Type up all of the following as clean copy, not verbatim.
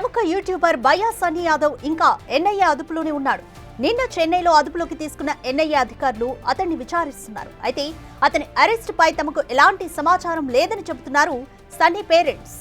ప్రముఖ యూట్యూబర్ బయ్యా సన్నీ యాదవ్ ఇంకా ఎన్ఐఏ అదుపులోనే ఉన్నాడు. నిన్న చెన్నైలో అదుపులోకి తీసుకున్న ఎన్ఐఏ అధికారులు అతన్ని విచారిస్తున్నారు. అయితే అతని అరెస్ట్ పై తమకు ఎలాంటి సమాచారం లేదని చెబుతున్నారు సన్నీ పేరెంట్స్.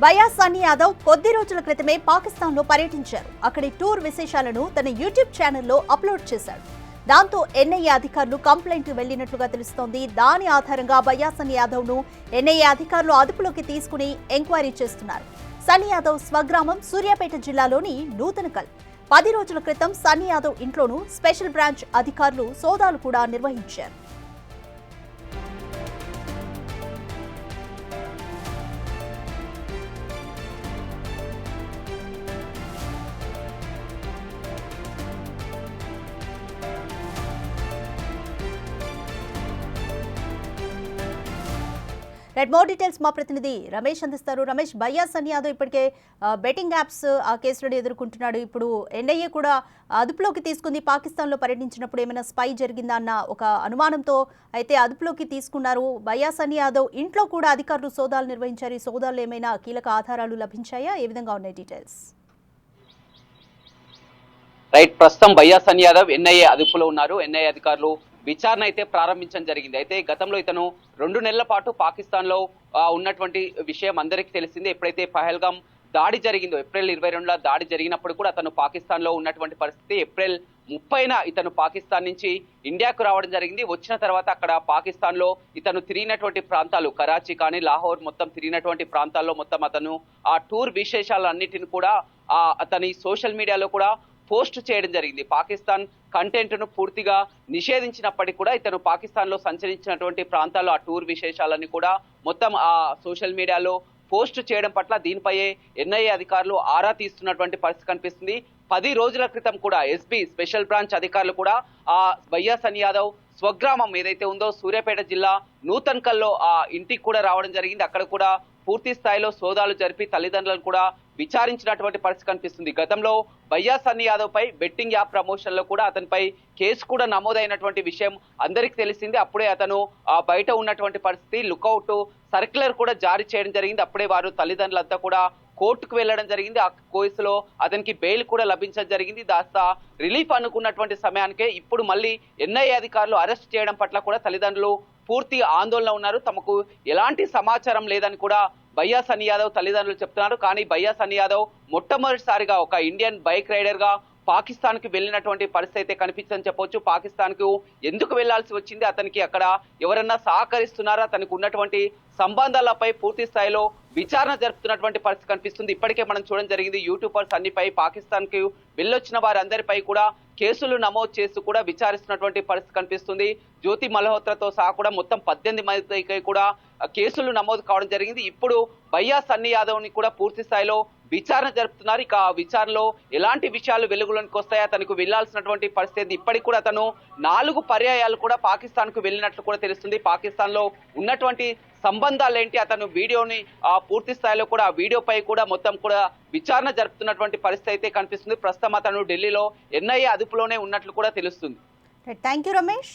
బయ్యా సన్నీ యాదవ్ కొద్ది రోజుల క్రితమే పాకిస్తాన్ లో పర్యటించారు. అక్కడి టూర్ విశేషాలను తన యూట్యూబ్ ఛానల్లో అప్లోడ్ చేశాడు. దాంతో ఎన్ఐఏ అధికారులు కంప్లైంట్ వెళ్లినట్లుగా తెలుస్తోంది. దాని ఆధారంగా బయ్యా సన్నీ యాదవ్ ను ఎన్ఐఏ అధికారులు అదుపులోకి తీసుకుని ఎంక్వైరీ చేస్తున్నారు. సన్నీ యాదవ్ స్వగ్రామం సూర్యాపేట జిల్లాలోని నూతనకల్. 10 రోజుల క్రితం సన్నీ యాదవ్ ఇంట్లోనూ స్పెషల్ బ్రాంచ్ అధికారులు సోదాలు కూడా నిర్వహించారు. మోర్ డీటెయిల్స్ మా ప్రతినిధి రమేష్ అందిస్తారు. రమేష్, బయ్యా సన్నీ యాదవ్ ఇప్పటికే బెట్టింగ్ యాప్స్ ఆ కేసులను ఎదుర్కొంటున్నాడు. ఇప్పుడు ఎన్ఐఏ కూడా అదుపులోకి తీసుకుంది. పాకిస్తాన్లో పర్యటించినప్పుడు ఏమైనా స్పై జరిగిందా అన్న ఒక అనుమానంతో అయితే అదుపులోకి తీసుకున్నారు. బయ్యా సన్నీ యాదవ్ ఇంట్లో కూడా అధికారులు సోదాలు నిర్వహించారు. ఈ సోదాల్లో ఏమైనా కీలక ఆధారాలు లభించాయా? ఏ విధంగా ఉన్నాయి డీటెయిల్స్? రైట్, ప్రస్తుతం బయ్యా సన్నీ యాదవ్ ఎన్ఐఏ అదుపులో ఉన్నారు. ఎన్ఐఏ అధికారులు విచారణ అయితే ప్రారంభించడం జరిగింది. అయితే గతంలో ఇతను 2 నెలల పాటు పాకిస్తాన్ లో ఉన్నటువంటి విషయం అందరికీ తెలిసిందే. ఎప్పుడైతే పహల్గామ్ దాడి జరిగిందో, ఏప్రిల్ 22 దాడి జరిగినప్పుడు కూడా అతను పాకిస్తాన్ లో ఉన్నటువంటి పరిస్థితి. ఏప్రిల్ 30న ఇతను పాకిస్తాన్ నుంచి ఇండియాకు రావడం జరిగింది. వచ్చిన తర్వాత అక్కడ పాకిస్తాన్ లో ఇతను తిరిగినటువంటి ప్రాంతాలు, కరాచీ కానీ లాహోర్ మొత్తం తిరిగినటువంటి ప్రాంతాల్లో మొత్తం అతను ఆ టూర్ విశేషాలన్నిటిని కూడా అతని సోషల్ మీడియాలో కూడా పోస్ట్ చేయడం జరిగింది. పాకిస్తాన్ కంటెంట్ ను పూర్తిగా నిషేధించినప్పటికీ కూడా ఇతను పాకిస్తాన్ లో సంచరించినటువంటి ప్రాంతాల్లో ఆ టూర్ విశేషాలన్నీ కూడా మొత్తం ఆ సోషల్ మీడియాలో పోస్ట్ చేయడం పట్ల దీనిపై ఎన్ఐఏ అధికారులు ఆరా తీస్తున్నటువంటి పరిస్థితి కనిపిస్తుంది. 10 రోజుల క్రితం కూడా ఎస్బీ స్పెషల్ బ్రాంచ్ అధికారులు కూడా ఆ బయ్యా సన్నీ యాదవ్ స్వగ్రామం ఏదైతే ఉందో సూర్యాపేట జిల్లా నూతన్కల్లో ఆ ఇంటికి కూడా రావడం జరిగింది. అక్కడ కూడా పూర్తి స్థాయిలో సోదాలు జరిపి తల్లిదండ్రులను కూడా విచారించినటువంటి పరిస్థితి కనిపిస్తుంది. గతంలో బయ్యా సన్నీ యాదవ్ పై బెట్టింగ్ యాప్ ప్రమోషన్ లో కూడా అతనిపై కేసు కూడా నమోదైనటువంటి విషయం అందరికీ తెలిసింది. అప్పుడే అతను బయట ఉన్నటువంటి పరిస్థితి, లుకౌట్ సర్క్యులర్ కూడా జారీ చేయడం జరిగింది. అప్పుడే వారు తల్లిదండ్రులంతా కూడా కోర్టుకు వెళ్లడం జరిగింది. ఆ కేసులో అతనికి బెయిల్ కూడా లభించడం జరిగింది. దాస్త రిలీఫ్ అనుకున్నటువంటి సమయానికే ఇప్పుడు మళ్ళీ ఎన్ఐఏ అధికారులు అరెస్ట్ చేయడం పట్ల కూడా తల్లిదండ్రులు పూర్తి ఆందోళన ఉన్నారు. తమకు ఎలాంటి సమాచారం లేదని కూడా బయ్యా సన్నీ యాదవ్ తల్లిదండ్రులు చెప్తున్నారు. కానీ బయ్యా సన్నీ యాదవ్ మొట్టమొదటిసారిగా ఒక ఇండియన్ బైక్ రైడర్ గా పాకిస్తాన్ కి వెళ్ళినటువంటి పరిస్థితి అయితే కనిపించని చెప్పొచ్చు. పాకిస్తాన్ కు ఎందుకు వెళ్లాల్సి వచ్చింది, అతనికి అక్కడ ఎవరన్నా సహకరిస్తున్నారా, తనకు ఉన్నటువంటి సంబంధాలపై పూర్తి స్థాయిలో విచారణ జరుపుతున్నటువంటి పరిస్థితి కనిపిస్తుంది. ఇప్పటికే మనం చూడడం జరిగింది, యూట్యూబర్స్ అన్నిపై పాకిస్తాన్ కి వెళ్ళొచ్చిన వారందరిపై కూడా కేసులు నమోదు చేస్తూ కూడా విచారిస్తున్నటువంటి పరిస్థితి కనిపిస్తుంది. జ్యోతి మల్హోత్రాతో సహా కూడా మొత్తం 18 మందిపై కూడా కేసులు నమోదు కావడం జరిగింది. ఇప్పుడు బయ్యా సన్నీ యాదవ్ ని కూడా పూర్తి స్థాయిలో విచారణ జరుపుతున్నారు. ఇక ఆ విచారణలో ఎలాంటి విషయాలు వెలుగులోకి వస్తాయో, తనకు వెళ్లాల్సినటువంటి పరిస్థితి ఇప్పటికి కూడా అతను 4 పర్యాయాలు కూడా పాకిస్తాన్ కు వెళ్ళినట్లు కూడా తెలుస్తుంది. పాకిస్తాన్ లో ఉన్నటువంటి సంబంధాలు ఏంటి, అతను వీడియోని పూర్తి స్థాయిలో కూడా ఆ వీడియోపై కూడా మొత్తం కూడా విచారణ జరుపుతున్నటువంటి పరిస్థితి అయితే కనిపిస్తుంది. ప్రస్తుతం అతను ఢిల్లీలో ఎన్ఐఏ అదుపులోనే ఉన్నట్లు కూడా తెలుస్తుంది. Thank you Ramesh.